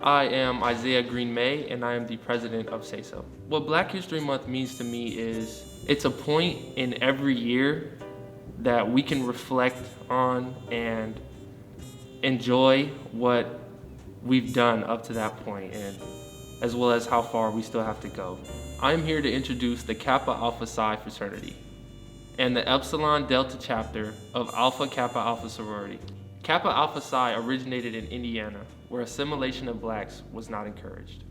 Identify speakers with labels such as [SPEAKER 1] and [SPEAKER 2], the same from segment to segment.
[SPEAKER 1] I am Isaiah Green May, and I am the president of Say So. What Black History Month means to me is it's a point in every year that we can reflect on and enjoy what we've done up to that point, and as well as how far we still have to go. I'm here to introduce the Kappa Alpha Psi fraternity and the Epsilon Delta chapter of Alpha Kappa Alpha sorority. Kappa Alpha Psi originated in Indiana, where assimilation of blacks was not encouraged.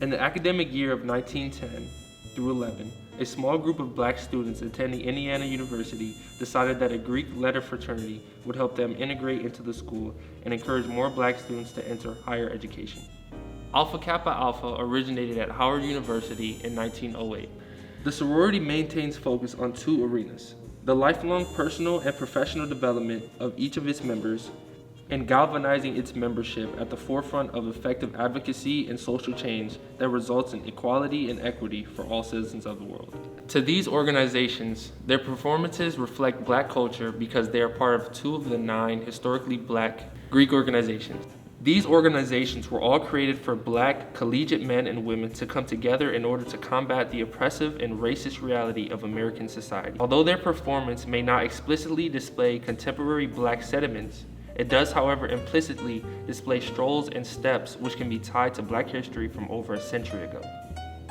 [SPEAKER 1] In the academic year of 1910 through 11, a small group of black students attending Indiana University decided that a Greek letter fraternity would help them integrate into the school and encourage more black students to enter higher education. Alpha Kappa Alpha originated at Howard University in 1908. The sorority maintains focus on two arenas: the lifelong personal and professional development of each of its members, and galvanizing its membership at the forefront of effective advocacy and social change that results in equality and equity for all citizens of the world. To these organizations, their performances reflect black culture because they are part of two of the 9 historically black Greek organizations. These organizations were all created for black collegiate men and women to come together in order to combat the oppressive and racist reality of American society. Although their performance may not explicitly display contemporary black sentiments, it does, however, implicitly display strolls and steps which can be tied to black history from over a century ago.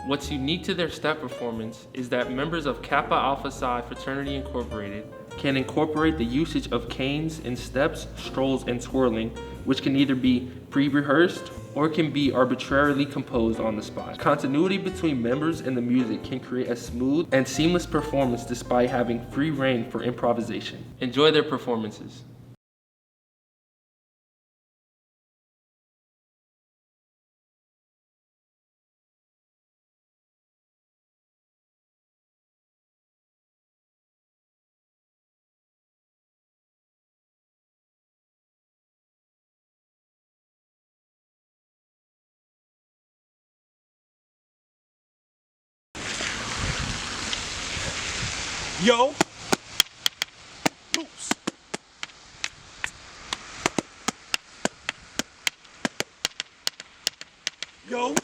[SPEAKER 1] What's unique to their step performance is that members of Kappa Alpha Psi Fraternity Incorporated can incorporate the usage of canes in steps, strolls, and twirling, which can either be pre-rehearsed or can be arbitrarily composed on the spot. Continuity between members and the music can create a smooth and seamless performance despite having free reign for improvisation. Enjoy their performances.
[SPEAKER 2] Yo, oops. Yo, oops.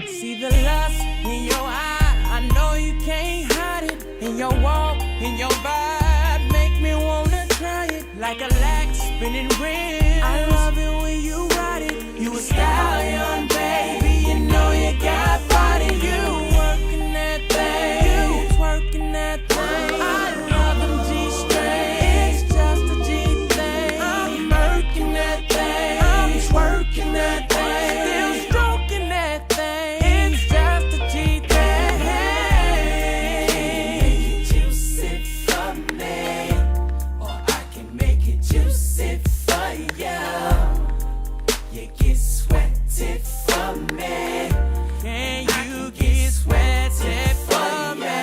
[SPEAKER 3] See the lust in your eye, I know you can't hide it. In your walk, in your vibe, make me wanna try it. Like a lax spinning rims, I love it when you ride it. You a stallion, baby, you know you got body. You working that thing, you twerking that thing. I love them G-strings, it's just a G thing. I'm murking that thing, I'm twerking that thing, still stroking that thing. It's just a G thing. Make it juicy for me, or I can make it juicy for you. You get sweaty for me. Can you get sweaty for me?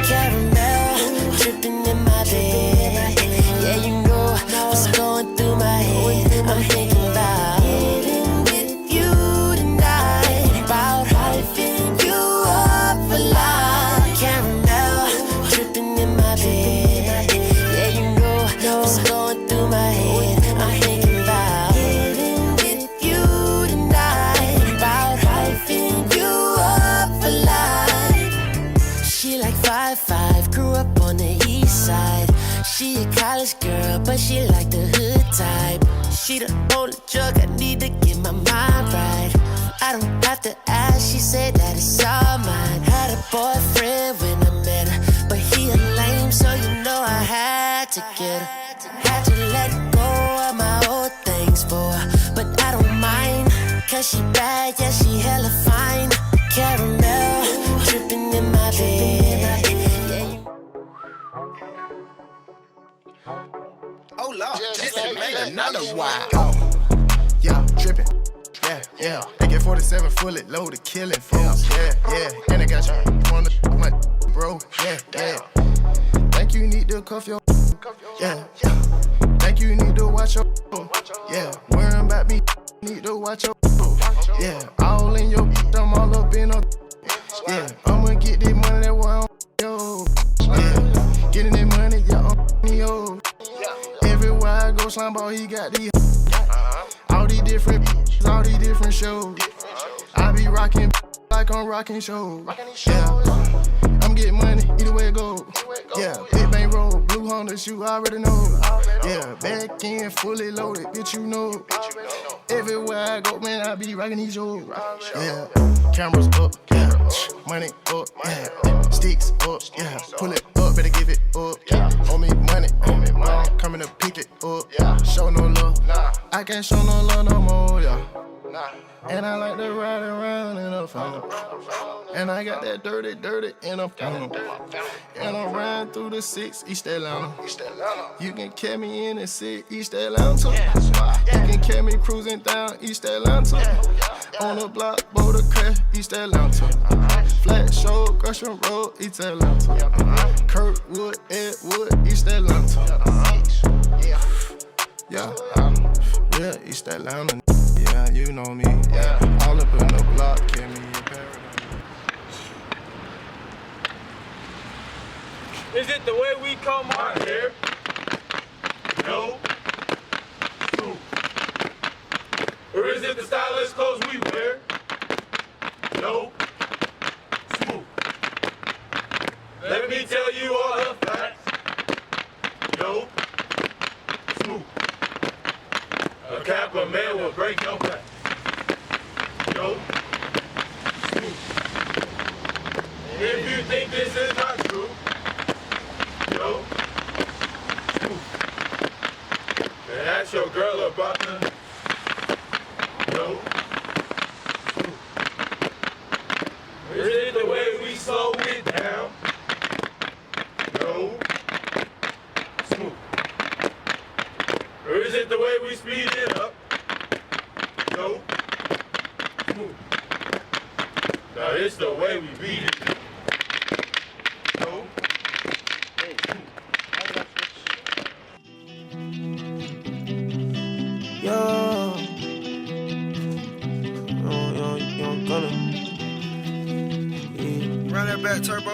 [SPEAKER 4] Caramel dripping in my bed. Yeah, you know what's going through my head. I'm thinking about getting with you tonight, about hyping you up a lot. Caramel dripping in my bed. Yeah, you know what's going through my head. I'm thinking about getting with you tonight, about hyping you up a lot. She like 5'5", grew up on the east side. She a college girl, but she like the hood type. She the only drug I need to get my mind right. I don't have to ask, she said that it's all mine. Had a boyfriend when I met her, but he a lame, so you know I had to get her. Had to let go of my old thing. Yeah, she bad, yeah, she hella fine. Caramel, dripping in my bed.
[SPEAKER 2] Oh Lord, just made another wild. Oh, yeah, dripping. Yeah. They get 47 fully loaded, killing folks. Yeah. And I got you on the my bro. Yeah. Think you need to cuff your. Yeah. Think you need to watch your. Yeah. Worrying about me, need to watch your. Yeah. All in your. I'm all up in a. Yeah. I'ma get this money that one. Yo. Yeah. Getting that money, yeah. On yo. Everywhere I go, slime ball, he got these. All these different shows. I be rocking like I'm rocking shows. Yeah, I'm getting money either way it go. Yeah, big bang roll, blue Honda shoe, I already know. Yeah, back end fully loaded, bitch you know. Everywhere I go, man, I be rocking these shows. Yeah, cameras up, yeah, money up, yeah, sticks up, yeah, pull it up, better give it up. Yeah, owe me money, I'm coming to pick it up. Yeah, show no love, I can't show no love no more, yeah. And I like to ride around in a phone. And I got that dirty in a phone. And I'm riding through the 6 East Atlanta. You can catch me in the 6 East Atlanta. You can catch me cruising down East Atlanta. On the block, Boulder Crest, East Atlanta. Flat Show, Gresham Road, East Atlanta. Kirkwood, Edwood, East Atlanta. Yeah, East Atlanta. Yeah, you know me. Yeah, all up in the block, give me a paradise.
[SPEAKER 5] Is it the way we come out here? No. Smooth. Or is it the stylish clothes we wear? No. Smooth. Let me tell you all the facts. No. Smooth. A Kappa man will break your back. No. Smooth. If you think this is not true, no. Smooth. Then ask your girl about the. No. Smooth. Is it the way we slow it down? No. Smooth. Or is it the way we speed it up? No. Smooth. Now it's the way we beat it. No.
[SPEAKER 6] Yo, gonna.
[SPEAKER 2] Run that back, turbo.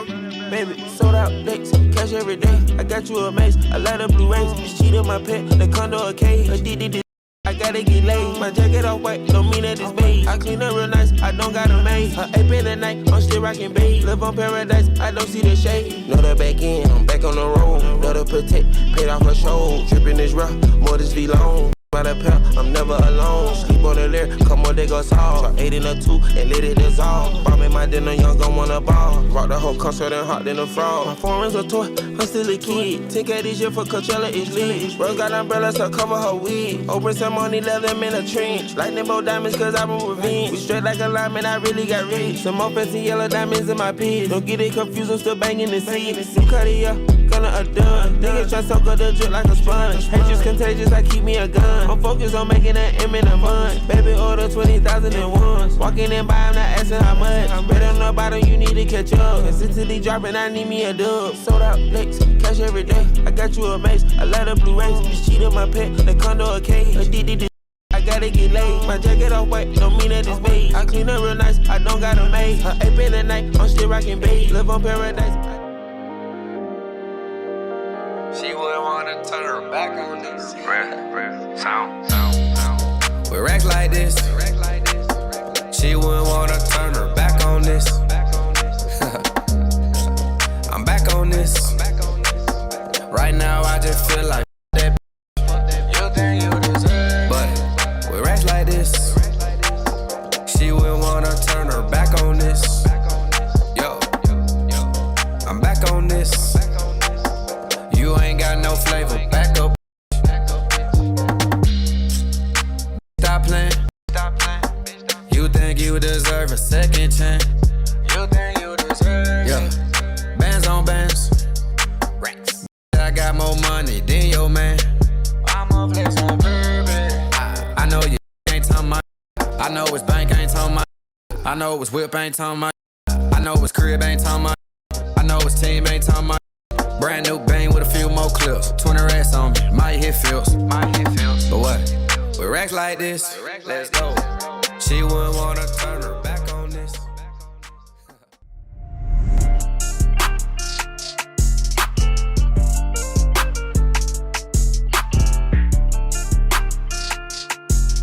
[SPEAKER 6] Baby, sold out licks, cash every day. I got you a mace, I light up blue rays. This cheat on my pet, the condo a cage. Addicted, I gotta get laid. My jacket off white, don't mean that it's beige. I clean up real nice, I don't got a maid. Her 8 in the night, I'm still rocking beige. Live on paradise, I don't see the shade. Know the back end, I'm back on the road. Know the protect, paid off her show. Dripping this rough, more this V long. By the pair, I'm never alone. Sleep on the lyric, come on, they go solve. Try 8 in a 2 and let it dissolve. Bombing my dinner, young gon' wanna ball. Rock the whole concert and hot than a frog. My foreign's a toy, I'm still a kid. 10K this year for Coachella, it's lit. Rose got umbrellas to cover her wig. Open some money, let them in a trench. Lightning bolt diamonds, cause I been revenge. We straight like a lineman, I really got rich. Some more fancy yellow diamonds in my pits. Don't get it confused, I'm still banging the seat. New Cartier, gonna a done. Niggas try to soak up the drip like a sponge. Hatred's contagious, I keep me a gun. I'm focused on making that M in a month. Baby, order 20,000 at once. Walking in by, I'm not asking how much. I'm better on the bottom, you need to catch up. Consistently dropping, I need me a dub. Sold out licks, cash every day. I got you a mace, I light up blue rays. This cheat on my pet, the condo a cage. Addicted, I gotta get laid. My jacket off white, don't mean that it's beige. I clean up real nice, I don't got a maid. Her 8 in the night, I'm still rocking beige. Live on paradise.
[SPEAKER 7] She wouldn't wanna turn her back on this. Breath, sound.
[SPEAKER 8] With racks like this, she wouldn't wanna turn her back on this. I'm back on this. Right now I just feel like that.
[SPEAKER 7] You think you deserve.
[SPEAKER 8] But with racks like this, she wouldn't wanna turn her back on this. Yo, I'm back on this. You ain't got no flavor, back up. Stop playing. I know it's bank, ain't talking my. I know it's whip, ain't talking my. I know it's crib, ain't talking my. I know it's team, ain't talking my. Brand new bang with a few more clips. 20 racks on me, might hit fields. But what? With racks like this, let's go. She wouldn't wanna turn her back on this.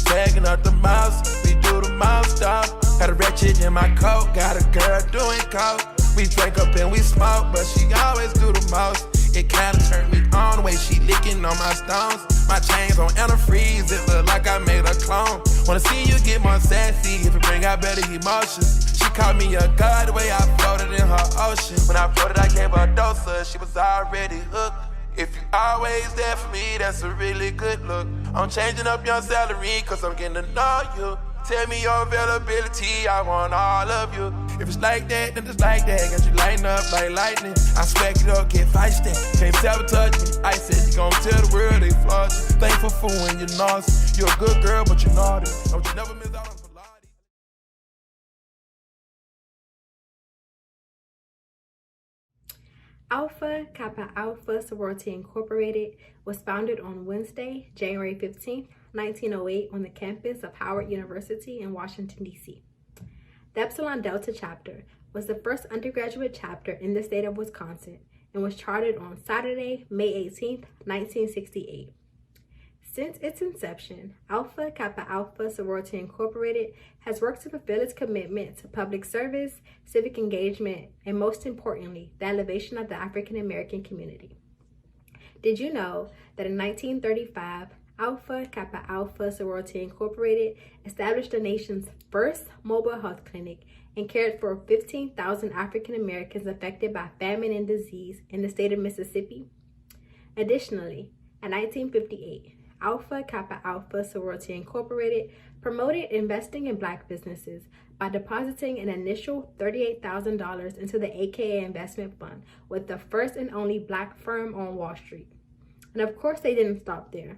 [SPEAKER 6] Tagging up the mouse, we do the mouse dog. Got a ratchet in my coat, got a girl doing coke. We drink up and we smoke, but she always do the most. It kinda turned me on the way she licking on my stones. My chains on antifreeze, it look like I made a clone. Wanna see you get more sassy if it bring out better emotions. She called me a god the way I floated in her ocean. When I floated, I gave her a dose of, she was already hooked. If you always there for me, that's a really good look. I'm changing up your salary, cause I'm getting to know you. Tell me your availability, I want all of you. If it's like that, then it's like that. Got you lighting up like lightning. I smack it up, get feisty. Can't sabotage me. I said you gon' tell the world they flawed you. Thankful for when you're naughty. You're a good girl, but you're naughty. Don't you never miss out on Pilates.
[SPEAKER 9] Alpha Kappa Alpha Sorority Incorporated was founded on Wednesday, January 15th, 1908 on the campus of Howard University in Washington, D.C. The Epsilon Delta chapter was the first undergraduate chapter in the state of Wisconsin and was chartered on Saturday, May 18th, 1968. Since its inception, Alpha Kappa Alpha Sorority Incorporated has worked to fulfill its commitment to public service, civic engagement, and most importantly, the elevation of the African American community. Did you know that in 1935, Alpha Kappa Alpha Sorority Incorporated established the nation's first mobile health clinic and cared for 15,000 African Americans affected by famine and disease in the state of Mississippi? Additionally, in 1958, Alpha Kappa Alpha Sorority Incorporated promoted investing in Black businesses by depositing an initial $38,000 into the AKA Investment Fund with the first and only Black firm on Wall Street. And of course, they didn't stop there.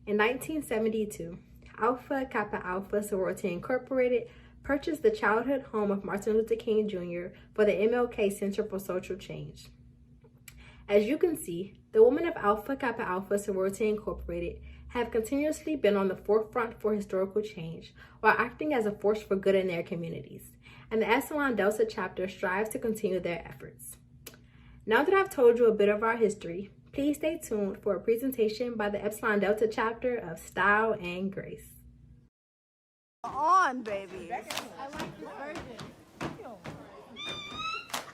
[SPEAKER 9] In 1972, Alpha Kappa Alpha Sorority Incorporated purchased the childhood home of Martin Luther King Jr. for the MLK Center for Social Change. As you can see, the women of Alpha Kappa Alpha Sorority Incorporated have continuously been on the forefront for historical change while acting as a force for good in their communities, and the Epsilon Delta chapter strives to continue their efforts. Now that I've told you a bit of our history, please stay tuned for a presentation by the Epsilon Delta chapter of Style and Grace.
[SPEAKER 10] On, baby. I like this version.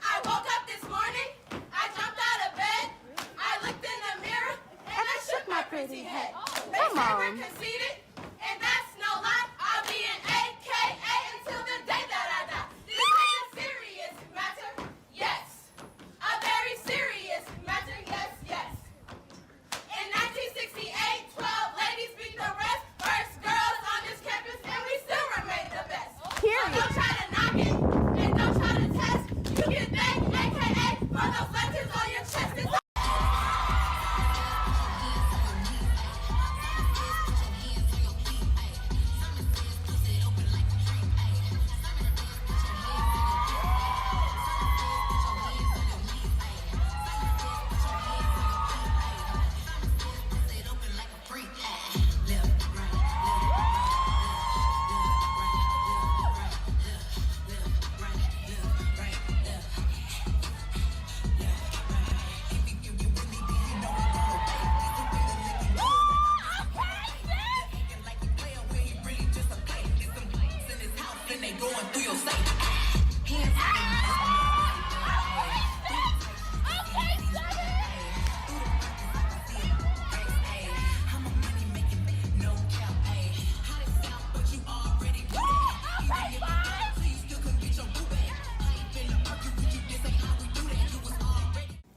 [SPEAKER 11] I woke up this morning, I jumped out of bed, I looked in the mirror, and I shook my pretty head. They say we're conceited, and that's no lie. I'll be an AKA until the day that I die. This is a serious matter, yes. A very serious matter, yes, yes. In 1968, 12 ladies beat the rest. First girls on this campus, and we still remain the best. So don't try to knock it, and don't try to test. You get thanked, AKA, for those letters on your chest.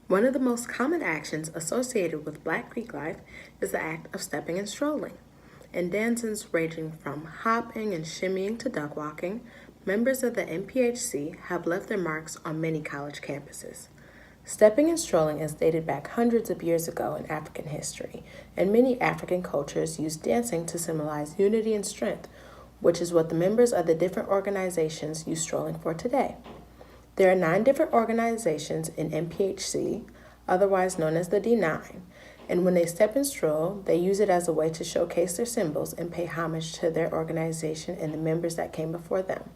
[SPEAKER 9] One of the most common actions associated with Black Greek life is the act of stepping and strolling. In dances ranging from hopping and shimmying to duck walking, members of the NPHC have left their marks on many college campuses. Stepping and strolling is dated back hundreds of years ago in African history, and many African cultures use dancing to symbolize unity and strength,
[SPEAKER 12] which is what the members of the different organizations use strolling for today. There are 9 different organizations in MPHC, otherwise known as the D9, and when they step and stroll, they use it as a way to showcase their symbols and pay homage to their organization and the members that came before them.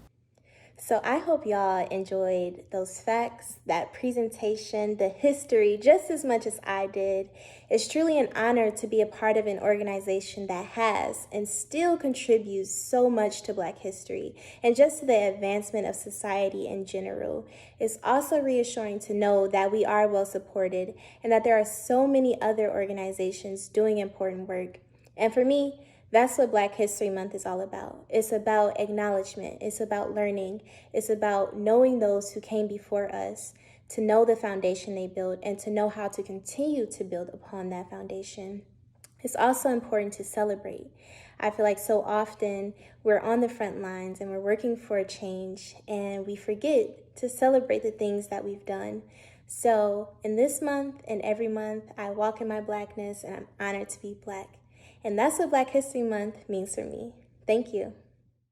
[SPEAKER 13] So I hope y'all enjoyed those facts, that presentation, the history, just as much as I did. It's truly an honor to be a part of an organization that has and still contributes so much to Black history and just to the advancement of society in general. It's also reassuring to know that we are well supported and that there are so many other organizations doing important work. And for me, that's what Black History Month is all about. It's about acknowledgement. It's about learning. It's about knowing those who came before us, to know the foundation they built, and to know how to continue to build upon that foundation. It's also important to celebrate. I feel like so often we're on the front lines and we're working for a change, and we forget to celebrate the things that we've done. So in this month and every month, I walk in my Blackness, and I'm honored to be Black. And that's what Black History Month means for me. Thank you.